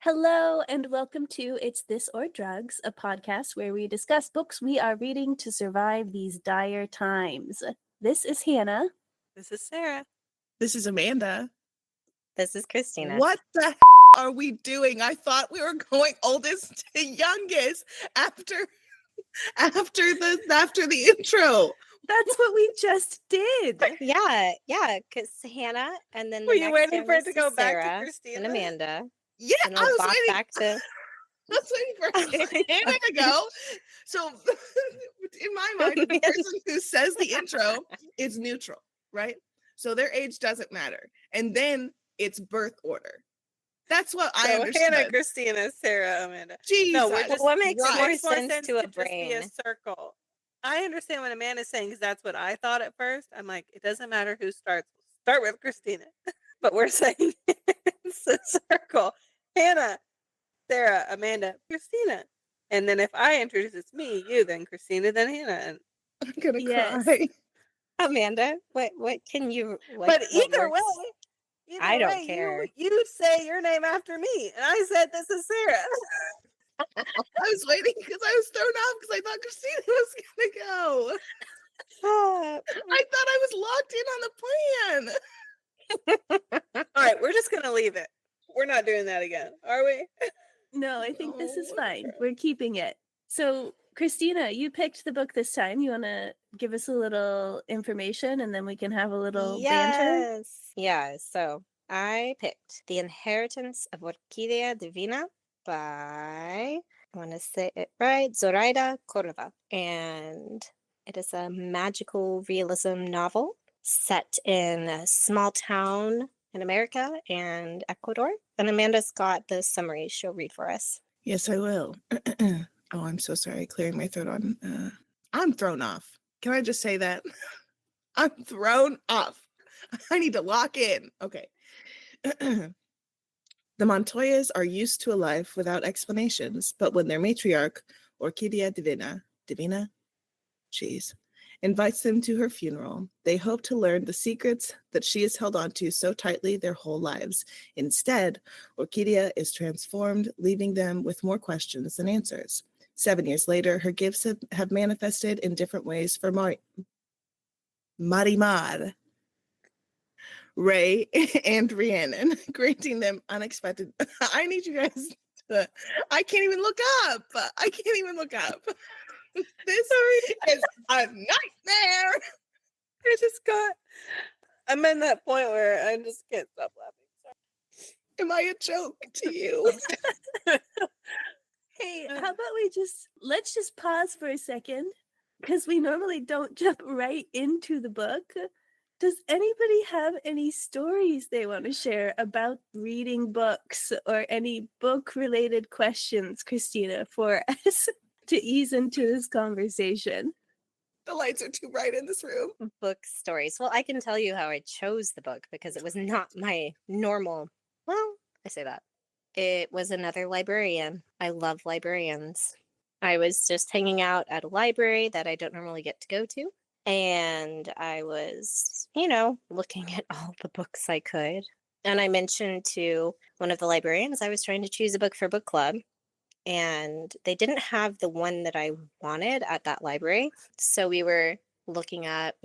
Hello, and welcome to It's This or Drugs, a podcast where we discuss books we are reading to survive these dire times. This is Hannah. This is Sarah. This is Amanda. This is Christina. What the are we doing? I thought we were going oldest to youngest after the intro. That's what we just did. Yeah, because Hannah, and then Were the you next waiting one for it is to go back to Sarah Christina? and Amanda. Yeah, And I we'll was bop waiting. back to I was waiting for Hannah to go. So in my mind, the person who says the intro is neutral, right? So their age doesn't matter. And then it's birth order. That's what I understood. Hannah, Christina, Sarah, Amanda. Jesus. No, we're just, what makes right. more makes more sense to a just be a brain. circle. I understand what Amanda's saying because that's what I thought at first. I'm like, it doesn't matter who starts. Start with Christina. But we're saying it's a circle. Hannah, Sarah, Amanda, Christina. And then if I introduce it's me, you, then Christina, then Hannah. And I'm gonna Yes. cry. Amanda, what can you? but either way, I don't care. You say your name after me, and I said this is Sarah. I was waiting because I was thrown off because I thought Christina was gonna go. I thought I was locked in on the plan. All right, we're just gonna leave it. We're not doing that again, are we? No, I think this is No. fine. We're keeping it. So, Christina, you picked the book this time. You want to give us a little information and then we can have a little banter? Yeah, so I picked The Inheritance of Orquídea Divina by, I want to say it right, Zoraida Córdova. And it is a magical realism novel set in a small town in America and Ecuador. And Amanda's got the summary she'll read for us. Yes, I will. Oh, I'm so sorry. Clearing my throat on. I'm thrown off. Can I just say that? I'm thrown off. I need to lock in. Okay. The Montoyas are used to a life without explanations, but when their matriarch, Orquídea Divina, invites them to her funeral, they hope to learn the secrets that she has held onto so tightly their whole lives. Instead, Orquídea is transformed, leaving them with more questions than answers. 7 years later, her gifts have manifested in different ways for Marimar, Ray, and Rhiannon, granting them unexpected. I need you guys to. I can't even look up. This is a nightmare. I'm in that point where I just can't stop laughing. Am I a joke to you? Hey, how about let's just pause for a second because we normally don't jump right into the book. Does anybody have any stories they want to share about reading books or any book-related questions, Christina, for us to ease into this conversation? The lights are too bright in this room. Book stories. Well, I can tell you how I chose the book because it was not my normal. Well, I say that. It was another librarian. I love librarians. I was just hanging out at a library that I don't normally get to go to. And I was, looking at all the books I could. And I mentioned to one of the librarians I was trying to choose a book for book club. And they didn't have the one that I wanted at that library. So we were looking at,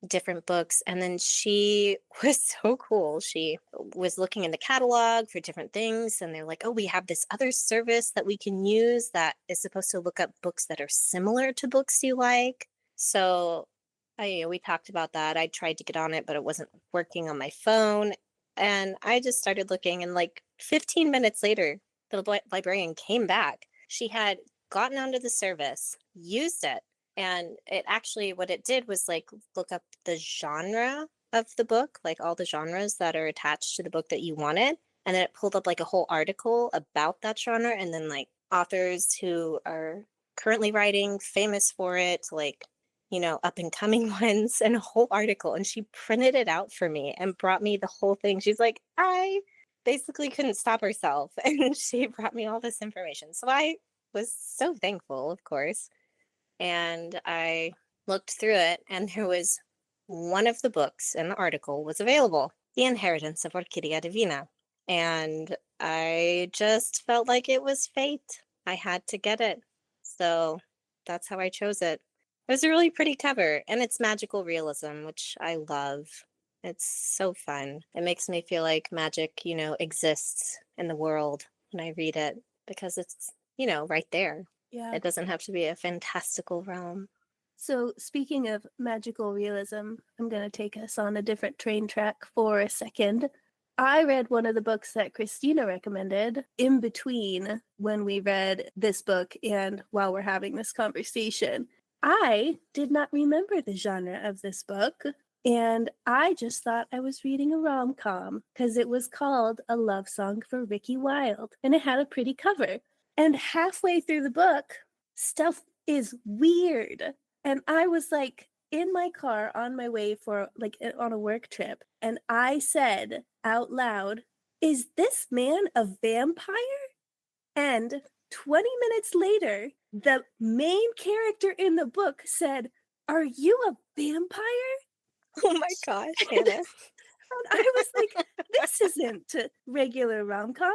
different books. And then she was so cool. She was looking in the catalog for different things. And they're like, oh, we have this other service that we can use that is supposed to look up books that are similar to books you like. So we talked about that. I tried to get on it, but it wasn't working on my phone. And I just started looking. And like 15 minutes later, the librarian came back. She had gotten onto the service, used it. And it actually, what it did was like look up the genre of the book, like all the genres that are attached to the book that you wanted. And then it pulled up like a whole article about that genre. And then like authors who are currently writing, famous for it, like, up and coming ones, and a whole article. And she printed it out for me and brought me the whole thing. She's like, I basically couldn't stop herself. And she brought me all this information. So I was so thankful, of course. And I looked through it, and there was one of the books in the article was available, The Inheritance of Orquídea Divina. and I just felt like it was fate. I had to get it. So that's how I chose it. It was a really pretty cover, and it's magical realism, which I love. It's so fun. It makes me feel like magic, exists in the world when I read it because it's, right there. Yeah. It doesn't have to be a fantastical realm. So, speaking of magical realism, I'm going to take us on a different train track for a second. I read one of the books that Christina recommended in between when we read this book and while we're having this conversation. I did not remember the genre of this book, and I just thought I was reading a rom-com because it was called A Love Song for Ricky Wilde, and it had a pretty cover. And halfway through the book, stuff is weird. And I was like in my car on my way for on a work trip, and I said out loud, "Is this man a vampire?" And 20 minutes later, the main character in the book said, "Are you a vampire?" Oh my gosh, Hannah. And I was like, this isn't regular rom-com.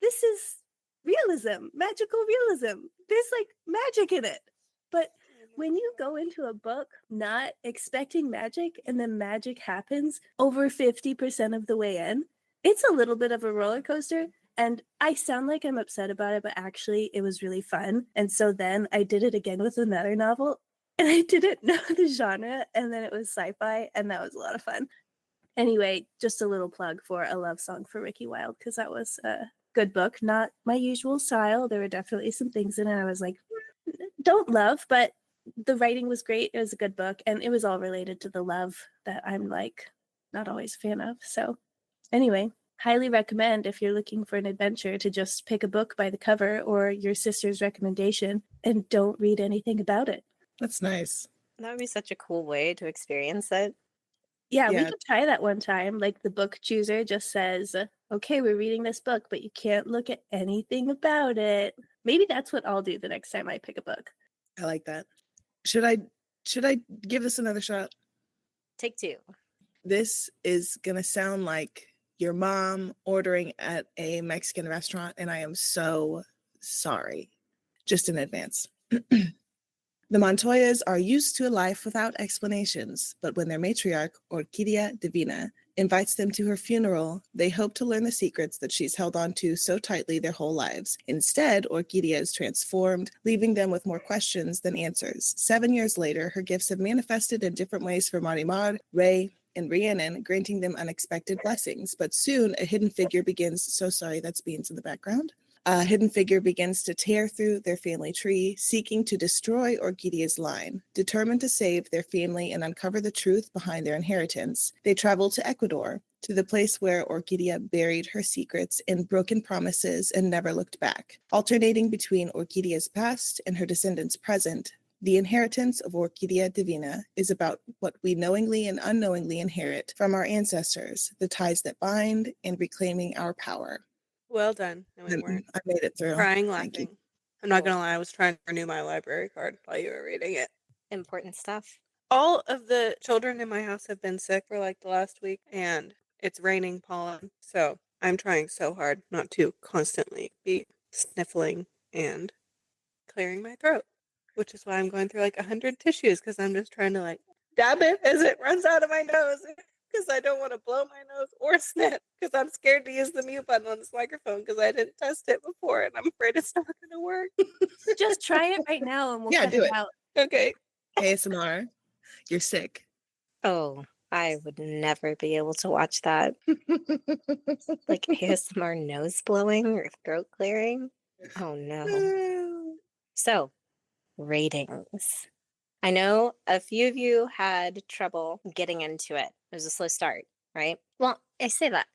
This is realism, magical realism. There's like magic in it. But when you go into a book not expecting magic and then magic happens over 50% of the way in, it's a little bit of a roller coaster. And I sound like I'm upset about it, but actually it was really fun. And so then I did it again with another novel, and I didn't know the genre, and then it was sci-fi, and that was a lot of fun. Anyway, just a little plug for A Love Song for Ricky Wilde, because that was a good book. Not my usual style. There were definitely some things in it I was like, don't love, but the writing was great. It was a good book, and it was all related to the love that I'm like not always a fan of. So anyway, highly recommend if you're looking for an adventure to just pick a book by the cover or your sister's recommendation and don't read anything about it. That's nice. That would be such a cool way to experience it. Yeah, we Yeah. could try that one time. Like the book chooser just says, okay, we're reading this book, but you can't look at anything about it. Maybe that's what I'll do the next time I pick a book. I like that. Should I give this another shot? Take two. This is gonna sound like your mom ordering at a Mexican restaurant, and I am so sorry, just in advance. The Montoyas are used to a life without explanations, but when their matriarch, Orquídea Divina, invites them to her funeral, they hope to learn the secrets that she's held on to so tightly their whole lives. Instead, Orquídea is transformed, leaving them with more questions than answers. 7 years later, her gifts have manifested in different ways for Marimar, Ray, and Rhiannon, granting them unexpected blessings. But soon, a hidden figure begins, so sorry, that's Beans in the background. A hidden figure begins to tear through their family tree, seeking to destroy Orquídea's line. Determined to save their family and uncover the truth behind their inheritance, they travel to Ecuador, to the place where Orquídea buried her secrets and broken promises and never looked back. Alternating between Orquídea's past and her descendants' present, The Inheritance of Orquídea Divina is about what we knowingly and unknowingly inherit from our ancestors, the ties that bind, and reclaiming our power. Well done. No, we weren't I made it through. crying, Thank you. laughing. I'm not gonna lie, I was trying to renew my library card while you were reading it. Important stuff. All of the children in my house have been sick for like the last week, and it's raining pollen. So I'm trying so hard not to constantly be sniffling and clearing my throat, which is why I'm going through like 100 tissues, because I'm just trying to like dab it as it runs out of my nose, because I don't want to blow my nose or sniff, because I'm scared to use the mute button on this microphone because I didn't test it before and I'm afraid it's not going to work. Just try it right now and we'll Yeah, cut do it it. out. Okay. ASMR, you're sick. Oh, I would never be able to watch that. Like ASMR nose blowing or throat clearing. Oh no. So, ratings. I know a few of you had trouble getting into it. It was a slow start, right? Well, I say that.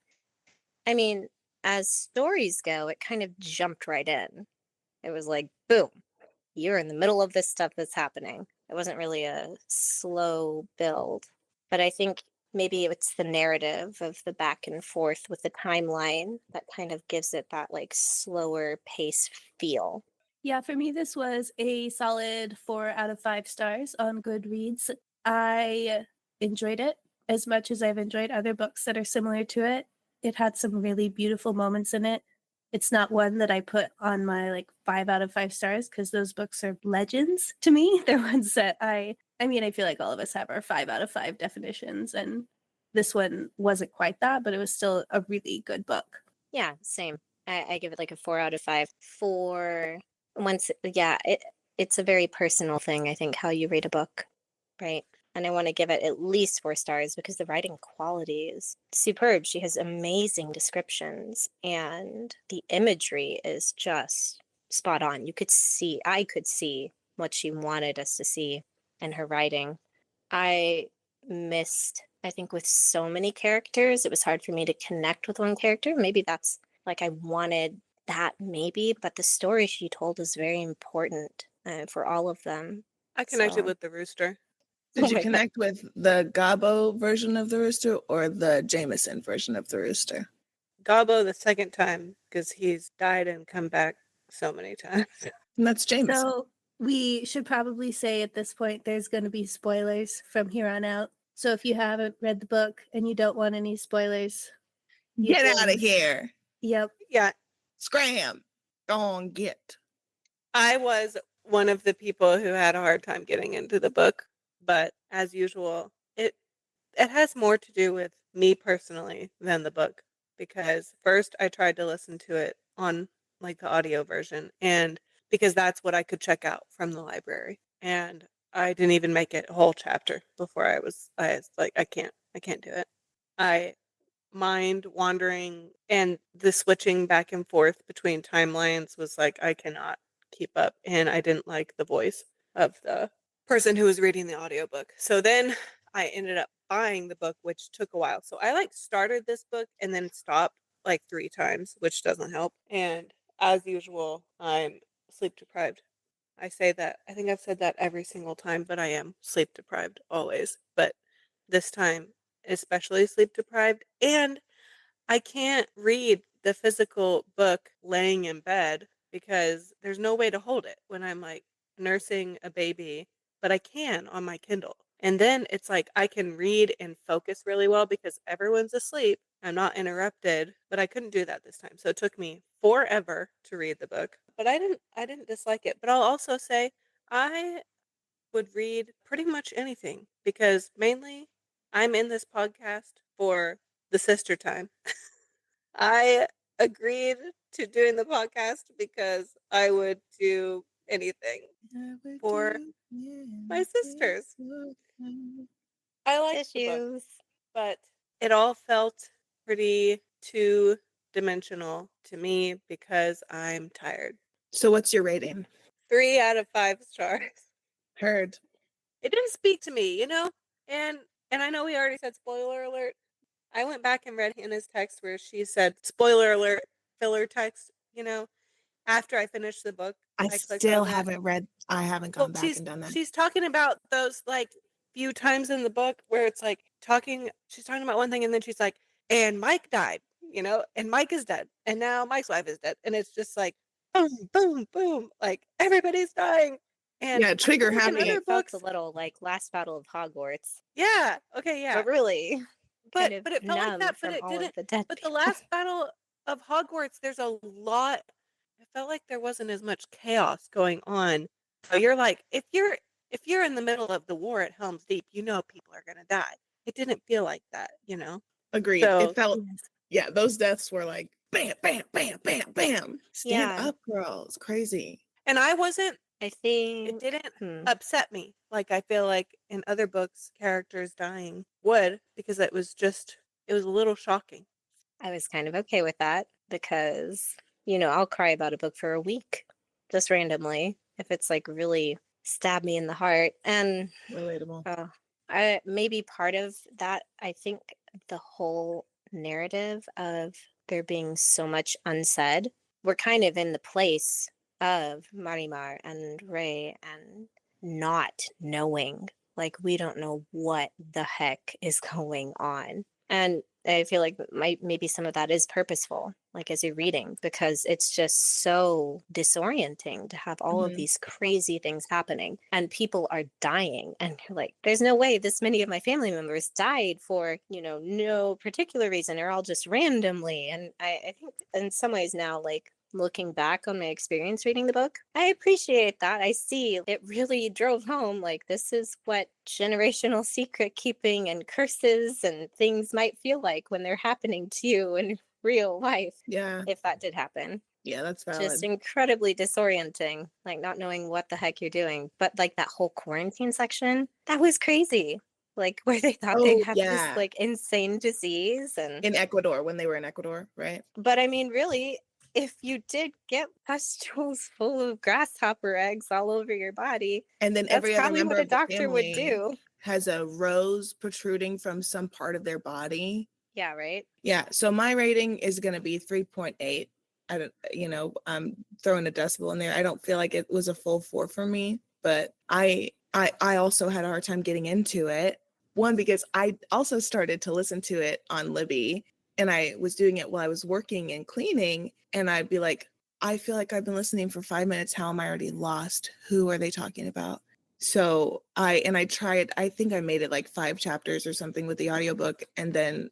I mean, as stories go, it kind of jumped right in. It was like, boom, you're in the middle of this stuff that's happening. It wasn't really a slow build. But I think maybe it's the narrative of the back and forth with the timeline that kind of gives it that like slower pace feel. Yeah, for me, this was a solid 4 out of 5 stars on Goodreads. I enjoyed it as much as I've enjoyed other books that are similar to it. It had some really beautiful moments in it. It's not one that I put on my like 5 out of 5 stars because those books are legends to me. They're ones that I mean, I feel like all of us have our 5 out of 5 definitions, and this one wasn't quite that, but it was still a really good book. Yeah, same. I give it like a 4 out of 5. It's a very personal thing, I think, how you read a book, right? And I want to give it at least 4 stars because the writing quality is superb. She has amazing descriptions, and the imagery is just spot on. I could see what she wanted us to see in her writing. I think with so many characters, it was hard for me to connect with one character. Maybe that's like I wanted that, maybe, but the story she told is very important for all of them. I connected So- with the rooster. Did you Wait, connect with the Gabo version of the rooster or the Jameson version of the rooster? Gabo the second time because he's died and come back so many times. And that's Jameson. So we should probably say at this point there's going to be spoilers from here on out. So if you haven't read the book and you don't want any spoilers, you Get out can- of here. Yep. Yeah, Scram. Don't get. I was one of the people who had a hard time getting into the book, but as usual, it has more to do with me personally than the book, because first I tried to listen to it on like the audio version, and because that's what I could check out from the library, and I didn't even make it a whole chapter before I was like, I can't do it. I mind wandering and the switching back and forth between timelines was like, I cannot keep up, and I didn't like the voice of the person who was reading the audiobook. So then I ended up buying the book, which took a while. So I like started this book and then stopped like 3 times, which doesn't help. And as usual, I'm sleep deprived. I say that, I think I've said that every single time, but I am sleep deprived always. But this time, especially sleep deprived. And I can't read the physical book laying in bed because there's no way to hold it when I'm like nursing a baby, but I can on my Kindle. And then it's like I can read and focus really well because everyone's asleep. I'm not interrupted, but I couldn't do that this time. So it took me forever to read the book, but I didn't dislike it. But I'll also say I would read pretty much anything because mainly I'm in this podcast for the sister time. I agreed to doing the podcast because I would do anything for my sisters. I liked the book, Issues. but it all felt pretty two-dimensional to me because I'm tired. So what's your rating? 3 out of 5 stars. Heard. It didn't speak to me, and I know we already said spoiler alert. I went back and read Hannah's text where she said spoiler alert, filler text, after I finished the book. I clicked still on that. haven't read. I haven't gone back and done that. She's talking about those like few times in the book where it's like she's talking about one thing and then she's like, and Mike died, and Mike is dead, and now Mike's wife is dead, and it's just like boom, boom, boom, like everybody's dying. And Yeah, trigger I feel like in happy. other It felt books, a little like Last Battle of Hogwarts. yeah, okay, yeah, But really, but kind of it felt like numb that, but from it all of didn't. the dead But the people. last battle of Hogwarts, there's a lot. It felt like there wasn't as much chaos going on. So you're like, if you're in the middle of the war at Helm's Deep, people are gonna die. It didn't feel like that. Agreed. So It felt, yeah, those deaths were like bam, bam, bam, bam, bam. Stand Yeah. up, girl. It's crazy. and I wasn't. I It think didn't upset me like I feel like in other books characters dying would, because it was a little shocking. I was kind of okay with that because, I'll cry about a book for a week just randomly if it's like really stabbed me in the heart. And Relatable. maybe part of that, I think the whole narrative of there being so much unsaid, we're kind of in the place of Marimar and Ray and not knowing. Like, we don't know what the heck is going on. And I feel like maybe some of that is purposeful, like as you're reading, because it's just so disorienting to have all of Mhm. these crazy things happening and people are dying. And you're like, there's no way this many of my family members died for, no particular reason or all just randomly. And I think in some ways now, like, looking back on my experience reading the book, I appreciate that. I see it really drove home like this is what generational secret keeping and curses and things might feel like when they're happening to you in real life, Yeah. if that did happen. Yeah, that's Just valid. incredibly disorienting, like not knowing what the heck you're doing. But like that whole quarantine section, that was crazy. Like where they thought they'd Oh, have this yeah. like insane disease and In Ecuador, when they were in Ecuador, right? but I mean, really, if you did get pustules full of grasshopper eggs all over your body, And then that's every other probably member what a of the doctor would family do. has a rose protruding from some part of their body. Yeah, right? Yeah, so my rating is going to be 3.8. I don't, I'm throwing a decibel in there. I don't feel like it was a full 4 for me, but I also had a hard time getting into it. One, because I also started to listen to it on Libby, and I was doing it while I was working and cleaning, and I'd be like, I feel like I've been listening for 5 minutes. How am I already lost? Who are they talking about? So I tried, I think I made it like 5 chapters or something with the audiobook, and then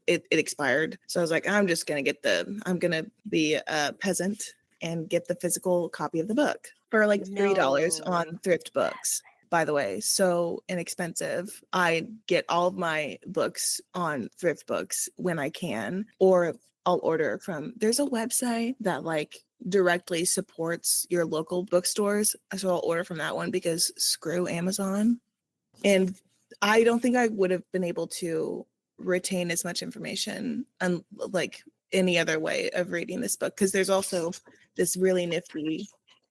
it expired. So I was like, I'm gonna be a peasant and get the physical copy of the book for like $3 No. on Thrift Books. By the way, so inexpensive. I get all of my books on Thrift Books when I can, or I'll order from, there's a website that like directly supports your local bookstores. So I'll order from that one because screw Amazon. And I don't think I would have been able to retain as much information like any other way of reading this book, because there's also this really nifty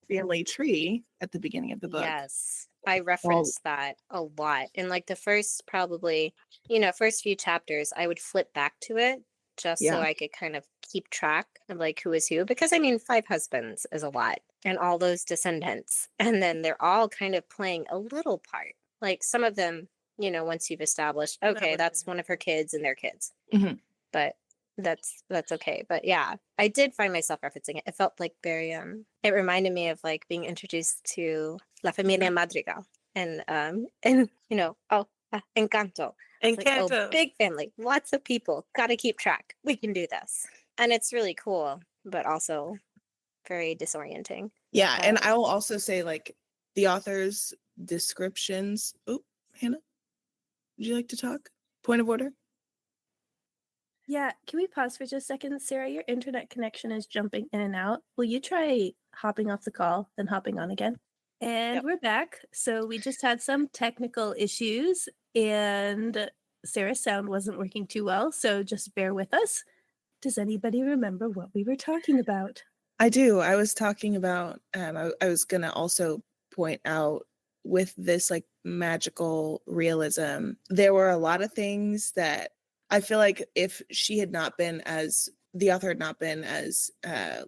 family tree at the beginning of the book. Yes. I referenced that a lot. In like the first probably, first few chapters, I would flip back to it just so Yeah. I could kind of keep track of like who is who. Because I mean, 5 husbands is a lot and all those descendants. And then they're all kind of playing a little part. Like some of them, once you've established, okay, that's one of her kids and their kids. Mhm. But that's okay. But yeah, I did find myself referencing it. It felt like very it reminded me of like being introduced to La Familia Madrigal and Encanto. It's like, Encanto. big family, lots of people, gotta keep track. We can do this. And it's really cool, but also very disorienting. Yeah, and I will also say like the author's descriptions. Oh, Hannah, would you like to talk? Point of order. Yeah, can we pause for just a second? Sarah, your internet connection is jumping in and out. Will you try hopping off the call, then hopping on again? And Yep. we're back. So we just had some technical issues, and Sarah's sound wasn't working too well, so just bear with us. Does anybody remember what we were talking about? I do. I was talking about, I was going to also point out with this like magical realism, there were a lot of things that I feel like if she had not been as, the author had not been as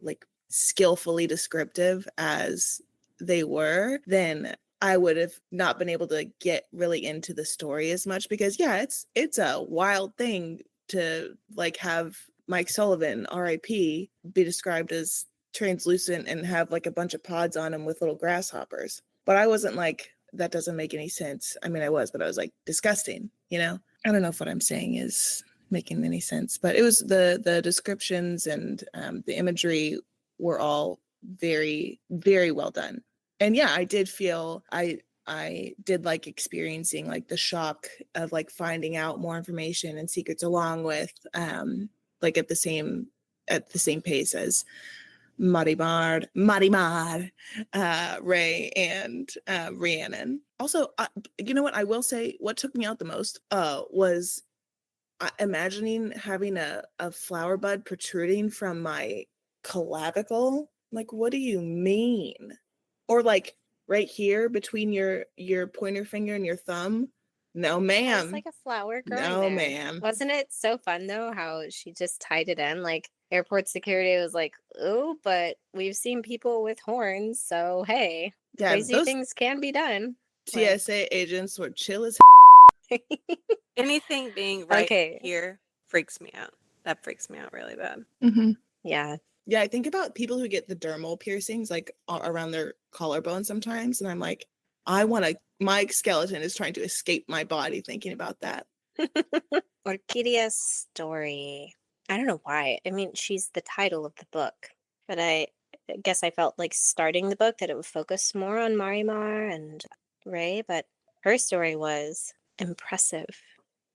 like skillfully descriptive as they were, then I would have not been able to get really into the story as much, because yeah, it's a wild thing to like have Mike Sullivan, RIP, be described as translucent and have like a bunch of pods on him with little grasshoppers. But I wasn't like, that doesn't make any sense. I mean, I was, but I was like, disgusting, I don't know if what I'm saying is making any sense, but it was the descriptions and the imagery were all very, very well done. And yeah, I did feel, I did like experiencing like the shock of like finding out more information and secrets along with like at the same pace as Marimar, Ray, and Rhiannon. Also, you know what? I will say what took me out the most was imagining having a flower bud protruding from my clavicle. Like, what do you mean? Or like right here between your pointer finger and your thumb? No, ma'am. It's like a flower growing No, there. ma'am. Wasn't it so fun though how she just tied it in? Like airport security was like, oh, but we've seen people with horns, so hey, Yeah, crazy those things can be done. TSA agents were chill as Anything being right Okay. here freaks me out. That freaks me out really bad. Mm-hmm. Yeah. Yeah, I think about people who get the dermal piercings like around their collarbone sometimes, and I'm like, my skeleton is trying to escape my body thinking about that. Orquídea's story. I don't know why. I mean, she's the title of the book, but I guess I felt like starting the book that it would focus more on Marimar and Ray, but her story was impressive.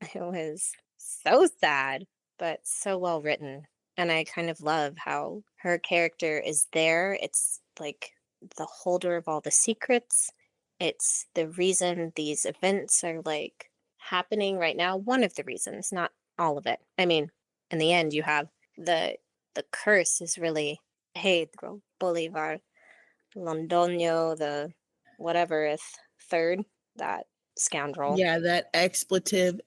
It was so sad, but so well written. And I kind of love how her character is there. It's like the holder of all the secrets. It's the reason these events are like happening right now. One of the reasons, not all of it. I mean, in the end, you have the curse is really Pedro Bolivar Londoño, the whatever if third, that scoundrel. Yeah, that expletive.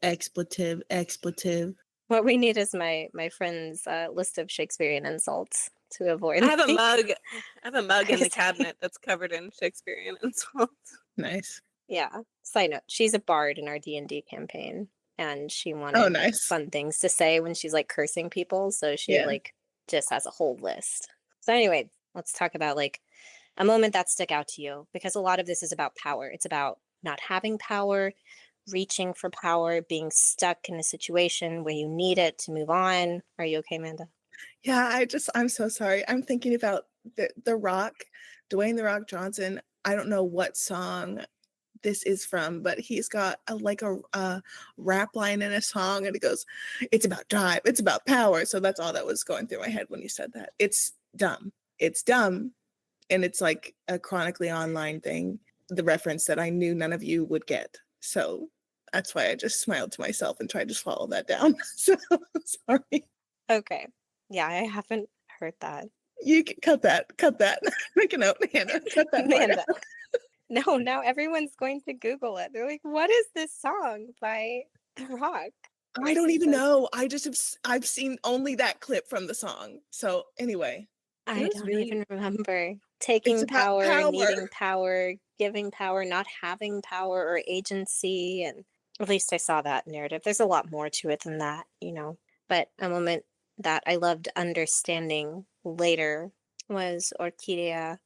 What we need is my friend's list of Shakespearean insults to avoid. I have a mug. I have a mug in the Crazy. cabinet that's covered in Shakespearean insults. Nice. Yeah. Side note: she's a bard in our D&D campaign, and she wanted nice. fun things to say when she's like cursing people, so she Yeah. like just has a whole list. So anyway, let's talk about like a moment that stuck out to you, because a lot of this is about power. It's about not having power, reaching for power, being stuck in a situation where you need it to move on. Are you okay, Amanda? Yeah, I'm so sorry. I'm thinking about the Rock, Dwayne "The Rock" Johnson. I don't know what song this is from, but he's got a rap line in a song, and it goes, "It's about drive, it's about power." So that's all that was going through my head when you said that. It's dumb, and it's like a chronically online thing. The reference that I knew none of you would get, so that's why I just smiled to myself and tried to swallow that down. So sorry. Okay. Yeah, I haven't heard that. You can cut that. Make a note, Hannah. Cut that. Amanda. No, now everyone's going to Google it. They're like, what is this song by The Rock? I don't even know. I've seen only that clip from the song. So anyway, I was don't really- even remember. Taking about power, power. needing power, giving power, not having power or agency. And at least I saw that narrative. There's a lot more to it than that, you know. But a moment that I loved understanding later was Orquídea.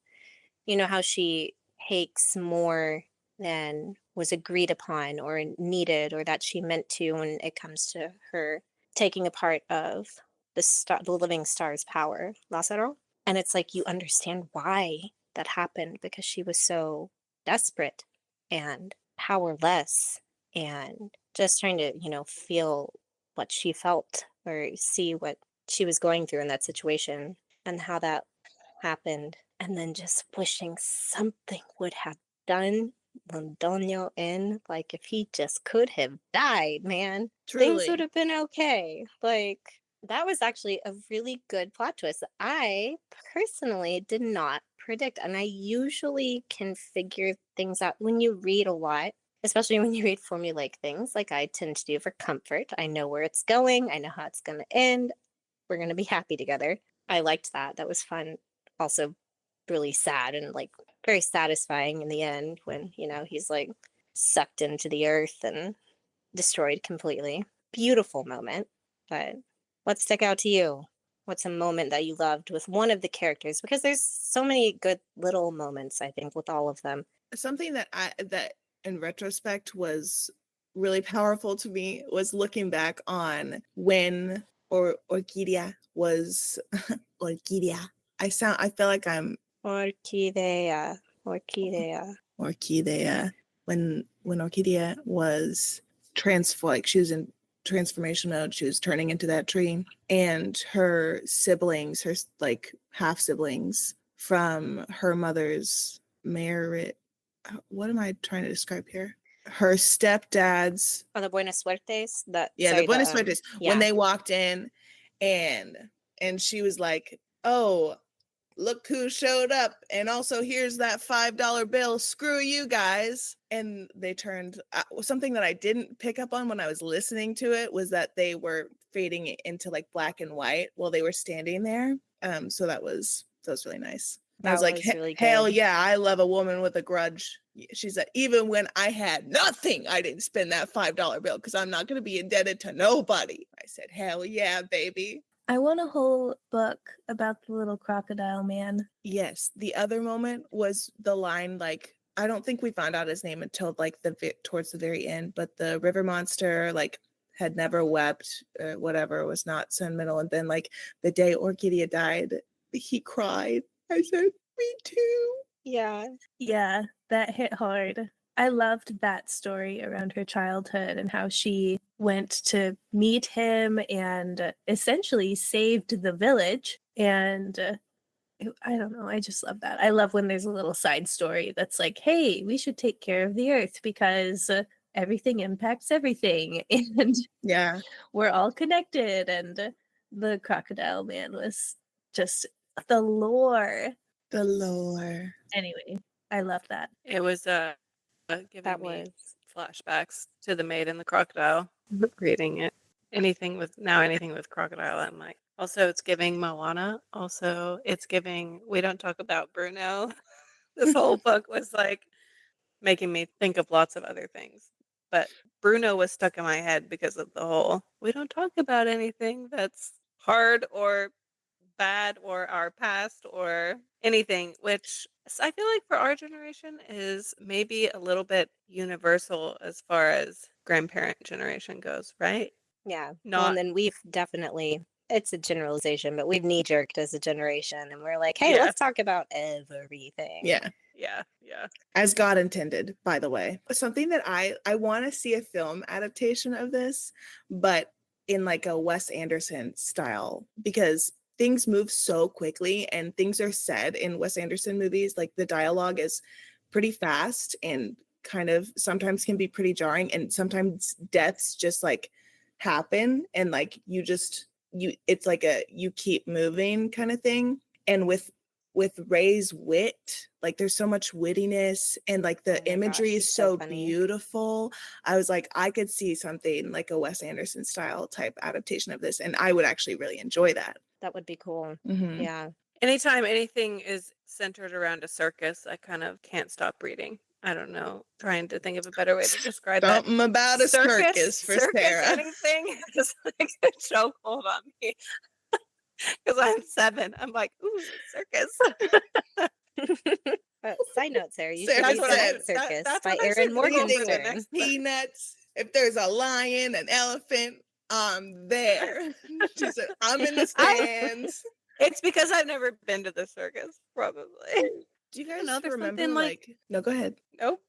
You know how she takes more than was agreed upon or needed or that she meant to when it comes to her taking a part of the living star's power, Lázaro. And it's like you understand why that happened, because she was so desperate and powerless and just trying to, feel what she felt or see what she was going through in that situation and how that happened. And then just wishing something would have done Londoño in, like if he just could have died, man. Things would have been okay. Like, that was actually a really good plot twist that I personally did not predict. And I usually can figure things out when you read a lot, especially when you read formulaic things like I tend to do for comfort. I know where it's going. I know how it's going to end. We're going to be happy together. I liked that. That was fun. Also really sad and like very satisfying in the end when, he's like sucked into the earth and destroyed completely. Beautiful moment. But what stuck out to you? What's a moment that you loved with one of the characters? Because there's so many good little moments, I think, with all of them. Something that in retrospect was really powerful to me was looking back on when Orquídea was Orquídea. I feel like I'm Orquídea. When Orquídea was she was in transformation mode, she was turning into that tree, and her siblings, her like half siblings from her mother's marriage. What am I trying to describe here? Her stepdads. Oh, the Buenas Suertes. The Buenas Suertes. Yeah. When they walked in, and she was like, "Oh, look who showed up, and also here's that $5 bill. Screw you guys." And they turned. Something that I didn't pick up on when I was listening to it was that they were fading into like black and white while they were standing there. So that was really nice. I was like, really hell good. yeah, I love a woman with a grudge. She said, even when I had nothing, I didn't spend that $5 bill because I'm not going to be indebted to nobody. I said, hell yeah, baby. I want a whole book about the little crocodile man. Yes. The other moment was the line, like, I don't think we found out his name until like towards the very end, but the river monster like had never wept or whatever, was not sentimental. And then like the day Orquídea died, he cried. I said, me too. Yeah. Yeah, that hit hard. I loved that story around her childhood and how she went to meet him and essentially saved the village. And I don't know, I just love that. I love when there's a little side story that's like, hey, we should take care of the earth because everything impacts everything. And Yeah. we're all connected. And the crocodile man was just the lore. The lore. Anyway, I love that. It was giving That me was. flashbacks to the Maid and the Crocodile. Reading it, anything with crocodile, I'm like. Also, it's giving Moana. Also, it's giving. We don't talk about Bruno. This whole book was like making me think of lots of other things, but Bruno was stuck in my head because of the whole. We don't talk about anything that's hard or bad or our past or anything, which I feel like for our generation is maybe a little bit universal as far as grandparent generation goes, right? Yeah. Well, Not and then we've definitely, it's a generalization, but we've knee jerked as a generation and we're like, hey, Yeah. let's talk about everything. Yeah. yeah. As God intended, by the way. Something that I want to see a film adaptation of this, but in like a Wes Anderson style, because things move so quickly and things are said in Wes Anderson movies. Like the dialogue is pretty fast and kind of sometimes can be pretty jarring, and sometimes deaths just like happen and like it's like a you keep moving kind of thing. And with Ray's wit, like there's so much wittiness and like the Oh my gosh, imagery is he's so so funny. beautiful. I was like, I could see something like a Wes Anderson style type adaptation of this, and I would actually really enjoy that. That would be cool. Mhm. Yeah. Anytime anything is centered around a circus, I kind of can't stop reading. I don't know, trying to think of a better way to describe that. Something about a circus for Sarah. Anything is like a chokehold on me. Because I'm 7. I'm like, ooh, circus. Side note, Sarah, you Sarah should read what I- Circus Circus that's by what I Aaron should read Anything for the with Morgenstern. next book. peanuts. If there's a lion, an elephant, I'm there. She said, I'm in the stands. It's because I've never been to the circus, probably. Do you guys know, there's remember something like- no, go ahead. Nope.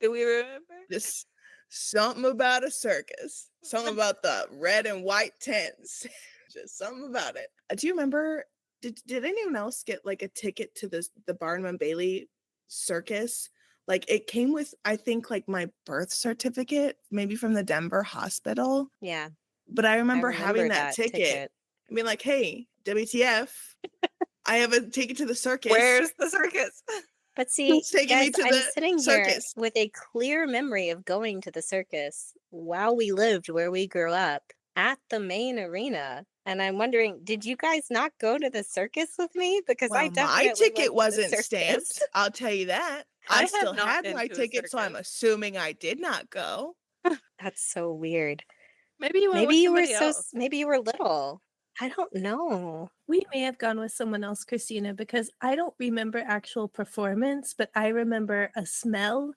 Do we remember? Just something about a circus. Something about the red and white tents. Just something about it. Do you remember, did anyone else get like a ticket to the Barnum and Bailey circus? Like it came with, I think, like my birth certificate, maybe from the Denver hospital. Yeah. But I remember having remember that ticket. I mean, like, hey, WTF, I have a ticket to the circus. Where's the circus? But see, Who's taking me guys, to I'm the sitting circus? here with a clear memory of going to the circus while we lived where we grew up at the main arena. And I'm wondering, did you guys not go to the circus with me? Because I Well, definitely my ticket went to the wasn't circus. stamped. I'll tell you that. I I have still not had been my to a ticket, so I'm circus. assuming I did not go. That's so weird. Maybe you went Maybe with you were somebody else. maybe you were little. I don't know. We may have gone with someone else, Christina, because I don't remember actual performance, but I remember a smell.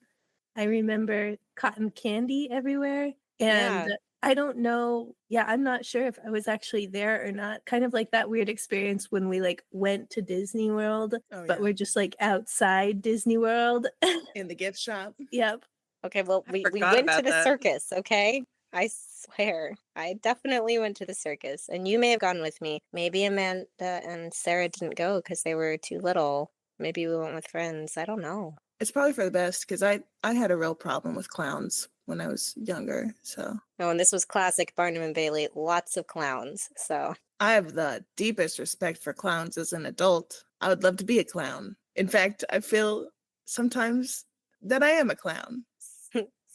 I remember cotton candy everywhere. And Yeah. I don't know. Yeah, I'm not sure if I was actually there or not. Kind of like that weird experience when we like went to Disney World, Oh, but yeah. we're just like outside Disney World. In the gift shop. Yep. Okay, well, I we forgot went to about the that. circus, okay? I swear. I definitely went to the circus. And you may have gone with me. Maybe Amanda and Sarah didn't go because they were too little. Maybe we went with friends. I don't know. It's probably for the best because I had a real problem with clowns when I was younger. So Oh, and this was classic Barnum and Bailey. Lots of clowns. So I have the deepest respect for clowns as an adult. I would love to be a clown. In fact, I feel sometimes that I am a clown.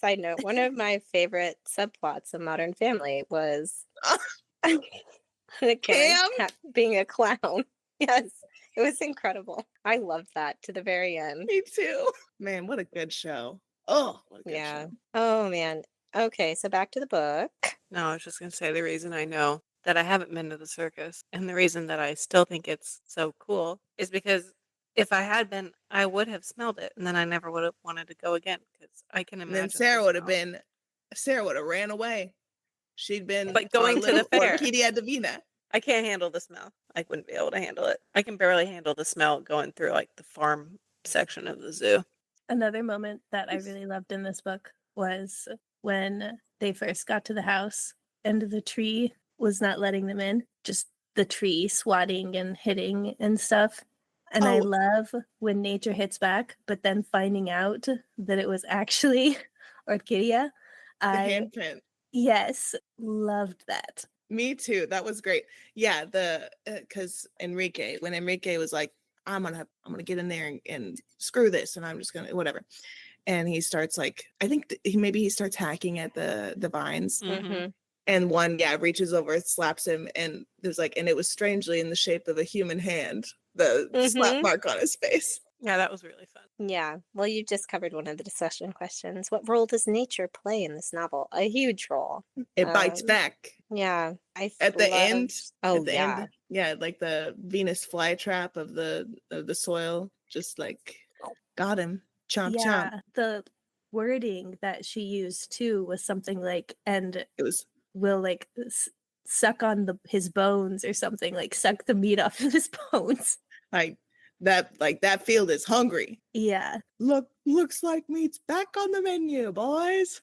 side note, one of my favorite subplots of Modern Family was the Karen being a clown. Yes, it was incredible. I loved that to the very end. Me too. Man, what a good show. Oh, what a good Yeah. show. Oh man. Okay, so back to the book. No, I was just going to say the reason I know that I haven't been to the circus and the reason that I still think it's so cool is because if I had been, I would have smelled it and then I never would have wanted to go again because I can And then imagine Sarah the would have smell. Sarah would have ran away. She'd been Like our going to the little fair. Orquídea Divina. I can't handle the smell. I wouldn't be able to handle it. I can barely handle the smell going through like the farm section of the zoo. Another moment that I really loved in this book was when they first got to the house and the tree was not letting them in, just the tree swatting and hitting and stuff. And I Oh. love when nature hits back, but then finding out that it was actually Orquídea. The I, handprint. yes, loved that. Me too. That was great. Yeah, because when Enrique was like, I'm gonna get in there and screw this, and I'm just gonna whatever. And he starts like, I think maybe he starts hacking at the vines, Mm-hmm. and one reaches over, slaps him, and there's like, and it was strangely in the shape of a human hand, the slap Mhm. mark on his face. Yeah, that was really fun. Yeah. Well, you just covered one of the discussion questions. What role does nature play in this novel? A huge role. It bites back Yeah. I at the end. Oh, At the yeah. end, yeah, like the Venus flytrap of the soil, just like got him. Chomp chomp. Yeah, the wording that she used too was something like, and It was will like suck on his bones or something, like suck the meat off of his bones. like that field is hungry. Yeah. Looks like meat's back on the menu, boys.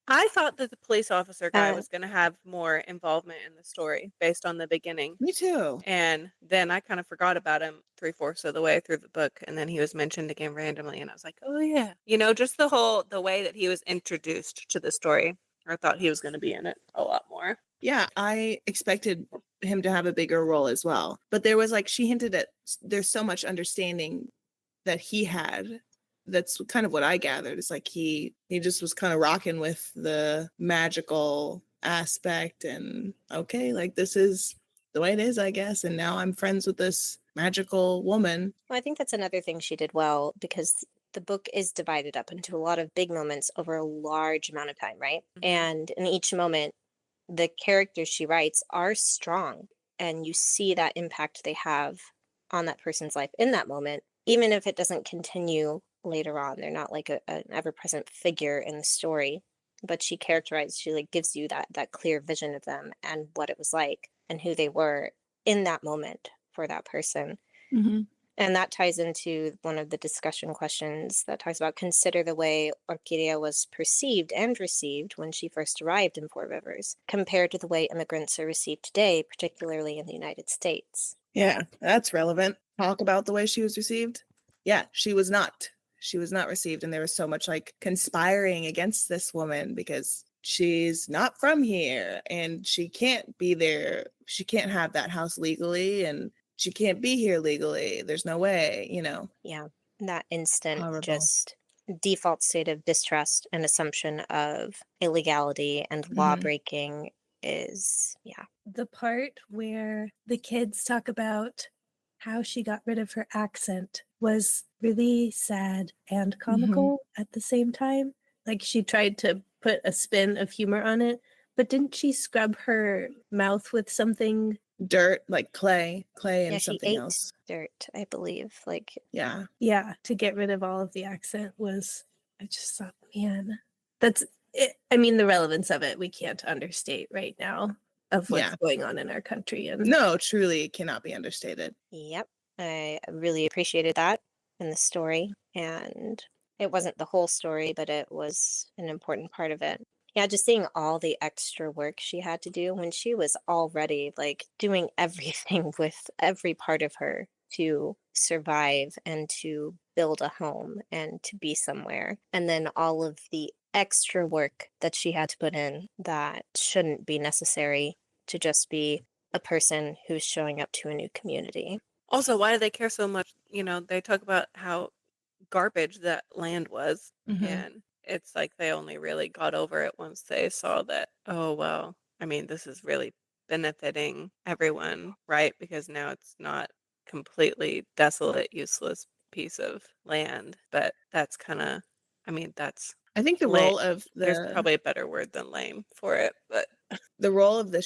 I thought that the police officer guy Uh, was going to have more involvement in the story based on the beginning. Me too. And then I kind of forgot about him 3/4 of the way through the book. And then he was mentioned again randomly. And I was like, oh, yeah. You know, just the way that he was introduced to the story. I thought he was going to be in it a lot more. Yeah, I expected him to have a bigger role as well. But there was like, she hinted at there's so much understanding that he had. That's kind of what I gathered. It's like he just was kind of rocking with the magical aspect, and okay, like this is the way it is, I guess. And now I'm friends with this magical woman. Well, I think that's another thing she did well because the book is divided up into a lot of big moments over a large amount of time, right? Mhm. And in each moment, the characters she writes are strong, and you see that impact they have on that person's life in that moment, even if it doesn't continue later on. They're not like an ever-present figure in the story, but she like gives you that clear vision of them and what it was like and who they were in that moment for that person. And that ties into one of the discussion questions that talks about consider the way Orquídea was perceived and received when she first arrived in Four Rivers, compared to the way immigrants are received today, particularly in the United States. Yeah, that's relevant. Talk about the way she was received. Yeah, she was not received, and there was so much like conspiring against this woman because she's not from here and she can't be there. She can't have that house legally, and she can't be here legally. There's no way, Yeah, that instant Horrible. just default state of distrust and assumption of illegality and law breaking is, yeah. The part where the kids talk about how she got rid of her accent was really sad and comical at the same time. Like she tried to put a spin of humor on it, but didn't she scrub her mouth with something? Dirt, like clay and Yeah, she something ate else. dirt, I believe. Like, Yeah. Yeah, to get rid of all of the accent was, I just thought, man, that's it. I mean, the relevance of it, we can't understate right now of what's going on in our country. And No, truly cannot be understated. yep, I really appreciated that in the story. And it wasn't the whole story, but it was an important part of it. Yeah, just seeing all the extra work she had to do when she was already like doing everything with every part of her to survive and to build a home and to be somewhere. And then all of the extra work that she had to put in that shouldn't be necessary to just be a person who's showing up to a new community. Also, why do they care so much? You know, they talk about how garbage that land was, and it's like they only really got over it once they saw that, oh, well, I mean, this is really benefiting everyone, right? Because now it's not completely desolate, useless piece of land, but that's kind of, I mean, that's I think the Lame. role of There's the probably a better word than lame for it, but the role of the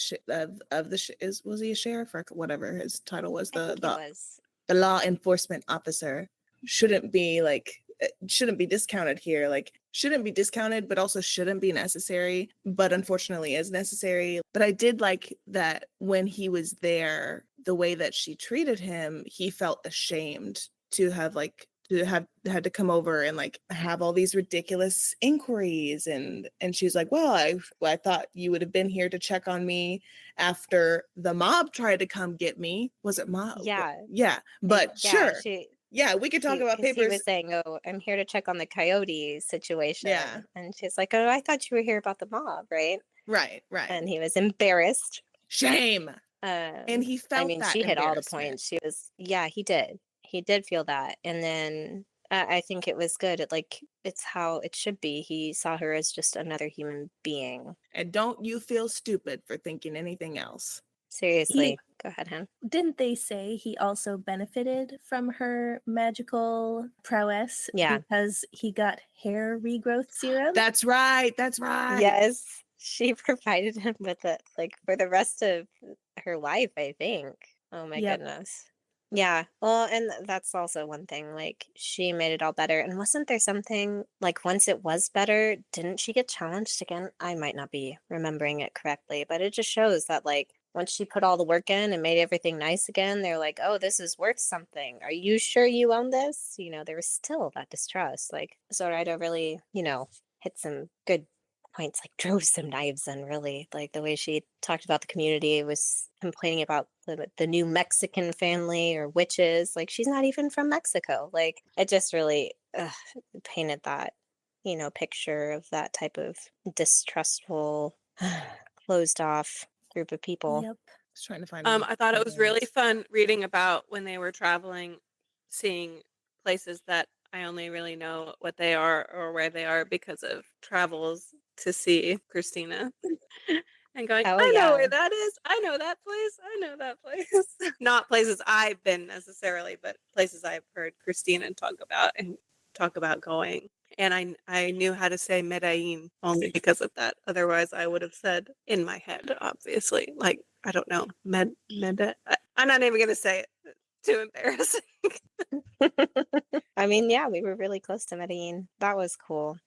is was he a sheriff or whatever his title was, I think it was. the law enforcement officer shouldn't be like shouldn't be discounted here, like shouldn't be discounted but also shouldn't be necessary, but unfortunately is necessary. But I did like that when he was there, the way that she treated him, he felt ashamed to have had to come over and like have all these ridiculous inquiries, and she's like, well, I thought you would have been here to check on me after the mob tried to come get me. Was it mob? Yeah. Yeah, but Yeah, sure. Yeah, we could talk about because he papers. was saying, "Oh, I'm here to check on the coyote situation." Yeah. And she's like, "Oh, I thought you were here about the mob, right?" Right. And he was embarrassed. Shame. And he felt I mean, that she hit all the embarrassment. points. She was, yeah, he did. He did feel that. And then I think it was good. It's how it should be. He saw her as just another human being. And don't you feel stupid for thinking anything else. Seriously. Go ahead, Hen. Didn't they say he also benefited from her magical prowess? Yeah. Because he got hair regrowth serum? That's right. That's right. Yes. She provided him with it, like, for the rest of her life, I think. Oh my Yep. goodness. Yeah. Well, and that's also one thing. Like, she made it all better. And wasn't there something, like, once it was better, didn't she get challenged again? I might not be remembering it correctly, but it just shows that, like, once she put all the work in and made everything nice again, they're like, oh, this is worth something. Are you sure you own this? You know, there was still that distrust. Like, Zoraida really, hit some good points, like drove some knives in, really. Like the way she talked about the community, was complaining about the new Mexican family or witches. Like, she's not even from Mexico. Like, it just really painted that, picture of that type of distrustful, closed off group of people. Yep. Just trying to find I thought it was really words. fun reading about when they were traveling, seeing places that I only really know what they are or where they are because of travels to see Christina. And going, Oh, I know yeah. where that is. I know that place. I know that place. Not places I've been necessarily, but places I've heard Christina talk about going. And I knew how to say Medellin only because of that. Otherwise, I would have said in my head, obviously, like, I don't know, I'm not even going to say it. Too embarrassing. I mean, yeah, we were really close to Medellin. That was cool.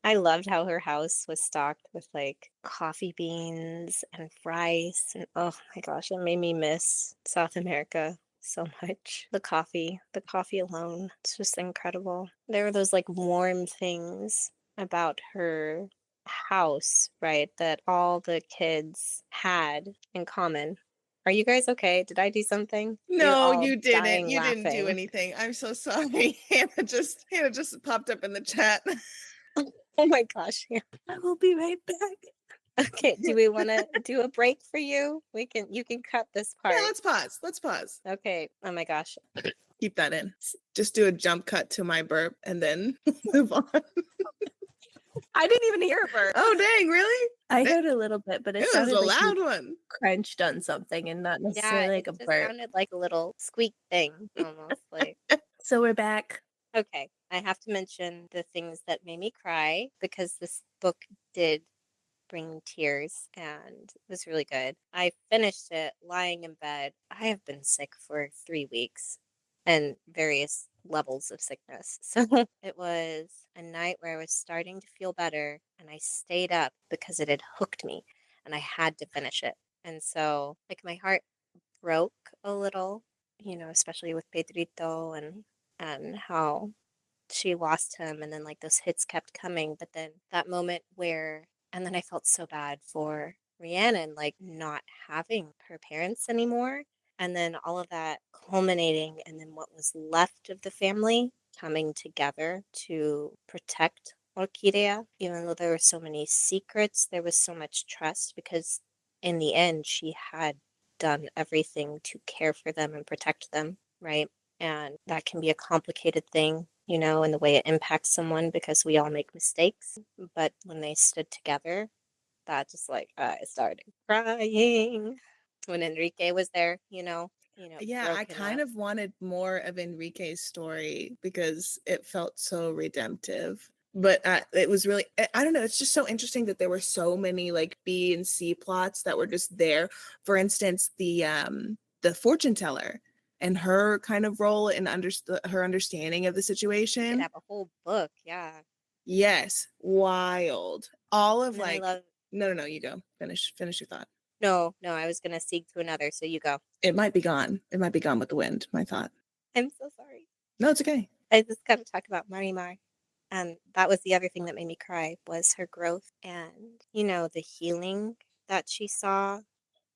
I loved how her house was stocked with like coffee beans and rice. And oh my gosh, it made me miss South America so much. The coffee alone, it's just incredible. There were those like warm things about her house, right, that all the kids had in common. Are you guys okay? Did I do something? You're No, all you didn't. dying You didn't do laughing. anything. I'm so sorry. Hannah just popped up in the chat. Oh my gosh. Yeah. I will be right back. Okay, do we want to do a break for you? You can cut this part. Yeah, let's pause. Let's pause. Okay. Oh my gosh. Keep that in. Just do a jump cut to my burp and then move on. I didn't even hear a burp. Oh, dang, really? I heard a little bit, but it It was sounded a like loud you one. crunched on something and not necessarily like it a just burp. sounded like a little squeak thing, almost like. So we're back. Okay, I have to mention the things that made me cry because this book did bring tears and was really good. I finished it lying in bed. I have been sick for 3 weeks and various levels of sickness. So it was a night where I was starting to feel better and I stayed up because it had hooked me and I had to finish it. And so, like, my heart broke a little, especially with Pedrito and how she lost him, and then like those hits kept coming, but then that moment where, and then I felt so bad for Rhiannon, like not having her parents anymore, and then all of that culminating, and then what was left of the family coming together to protect Orquídea. Even though there were so many secrets, there was so much trust, because in the end she had done everything to care for them and protect them, right? And that can be a complicated thing, in the way it impacts someone, because we all make mistakes. But when they stood together, that just like, I started crying when Enrique was there, Yeah, broke I him kind up. of wanted more of Enrique's story because it felt so redemptive. but it was really, I don't know, it's just so interesting that there were so many like B and C plots that were just there. For instance, the fortune teller and her kind of role in her understanding of the You could situation. have a whole book, yeah. Yes, wild. All of And then I like, love. no, you go. Finish your thought. No, I was gonna seek to another, so you go. It might be gone. It might be gone with the wind, my thought. I'm so sorry. No, it's okay. I just gotta talk about Marimar. And that was the other thing that made me cry was her growth and, the healing that she saw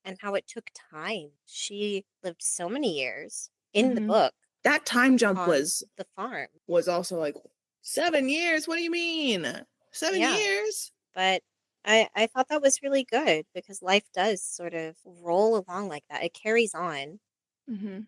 and how it took time. She lived so many years in the Mhm. book That time jump on was the farm. also like 7 years. What do you mean? 7 Yeah. years? But I thought that was really good because life does sort of roll along like that. It carries on Mm-hmm.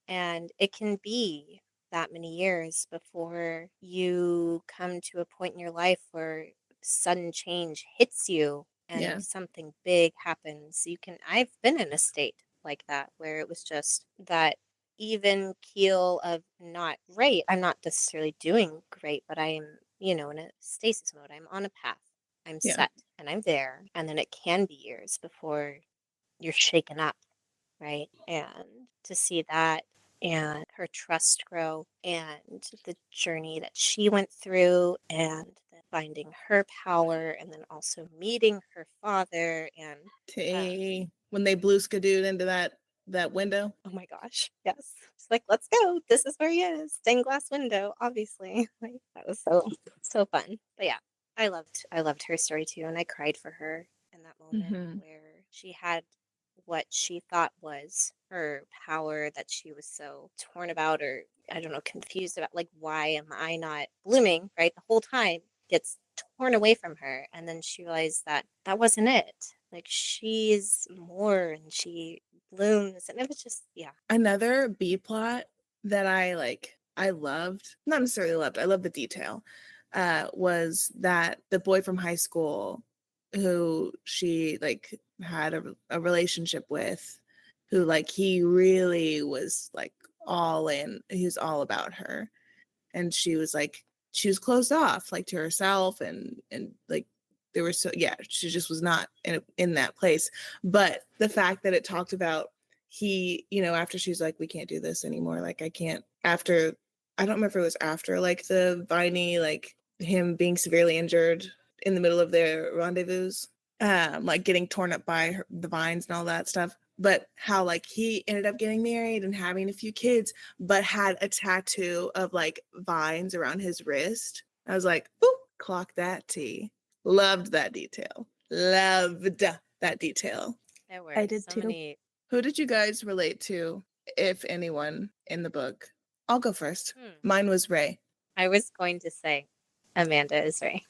and it can be that many years before you come to a point in your life where sudden change hits you and Yeah. something big happens. I've been in a state like that where it was just that even keel of not great. I'm not necessarily doing great, but I'm, in a stasis mode. I'm on a path. I'm Yeah. set and I'm there. And then it can be years before you're shaken up, right? And to see that and her trust grow and the journey that she went through and then finding her power and then also meeting her father and When they blew Skidoo into that window. oh my gosh, yes. It's like, let's go. This is where he is. Stained glass window, obviously. Like that was so fun. But yeah, I loved her story too, and I cried for her in that moment Mhm. where she had what she thought was her power that she was so torn about or I don't know, confused about like why am I not blooming, right? The whole time gets torn away from her and then she realized that that wasn't it. Like she's more and she blooms and it was just Another B plot that I loved, not necessarily loved, I love the detail, was that the boy from high school who she like had a relationship with, who like he really was like all in, he was all about her. And she was closed off like to herself and like there was she just was not in that place. But the fact that it talked about he, after she's like, we can't do this anymore, like I can't, after, I don't remember if it was after like the Viney, like him being severely injured in the middle of their rendezvous, like getting torn up by the vines and all that stuff, but how like he ended up getting married and having a few kids, but had a tattoo of like vines around his wrist. I was like, ooh, clock that T. Loved that detail. Loved that detail. there were I did so too. many. Who did you guys relate to, if anyone, in the book? I'll go first. Mine was Ray. I was going to say Amanda is Ray.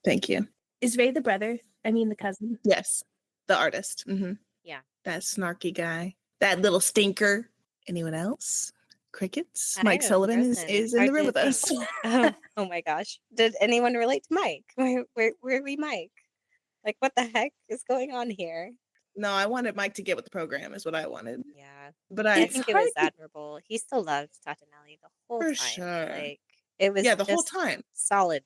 Thank you. Is Ray the brother? I mean the cousin. Yes, the artist. Mm-hmm. Yeah. That snarky guy. That little stinker. Anyone else? Crickets? I Mike am Sullivan frozen. is in Hard the room to with us. think. Oh my gosh. Did anyone relate to Mike? Where are we Mike? Like what the heck is going on here? No, I wanted Mike to get with the program is what I wanted. Yeah. But I It's think it was hard to- admirable. He still loved Tatanelli the whole for time. sure. Like it was Yeah, the whole just time. solid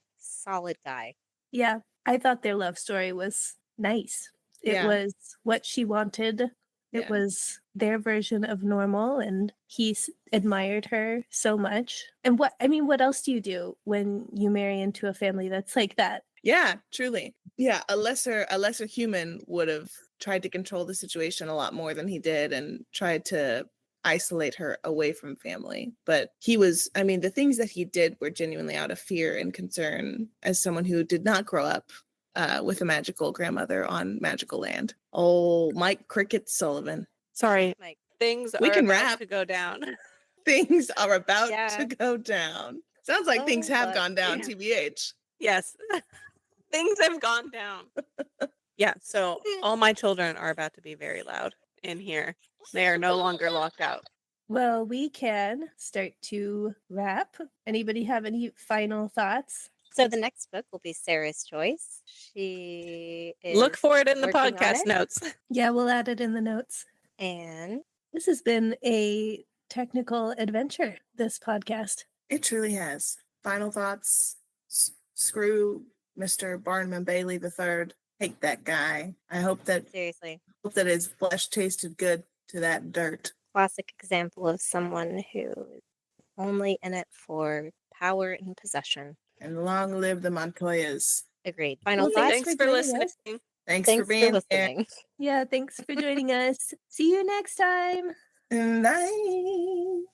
guy. Yeah, I thought their love story was nice. It Yeah. was what she wanted. It Yeah. was their version of normal, and he admired her so much. And what else do you do when you marry into a family that's like that? Yeah, truly. Yeah, a lesser human would have tried to control the situation a lot more than he did and tried to isolate her away from family. But he was, the things that he did were genuinely out of fear and concern as someone who did not grow up with a magical grandmother on magical land. Oh, Mike Cricket Sullivan. Sorry, Mike. things We are can about wrap. to go down. Things are about Yeah. to go down. Sounds like things Oh, have but- gone down, TBH. Yes, things have gone down. Yeah, so all my children are about to be very loud in here. They are no longer locked out. Well, we can start to wrap. Anybody have any final thoughts? So the next book will be Sarah's choice. She is Look for it in the working on podcast it. notes. Yeah, we'll add it in the notes. And This has been a technical adventure, this podcast. It truly has. Final thoughts. Screw Mr. Barnum and Bailey III. Take that guy. I hope that Seriously. his flesh tasted good to that dirt. Classic example of someone who is only in it for power and possession. And long live the Montoyas. Agreed. Final Well, thoughts? thanks Thanks for for joining listening. us. Thanks for being here. listening. Yeah, thanks for joining us. See you next time. Bye.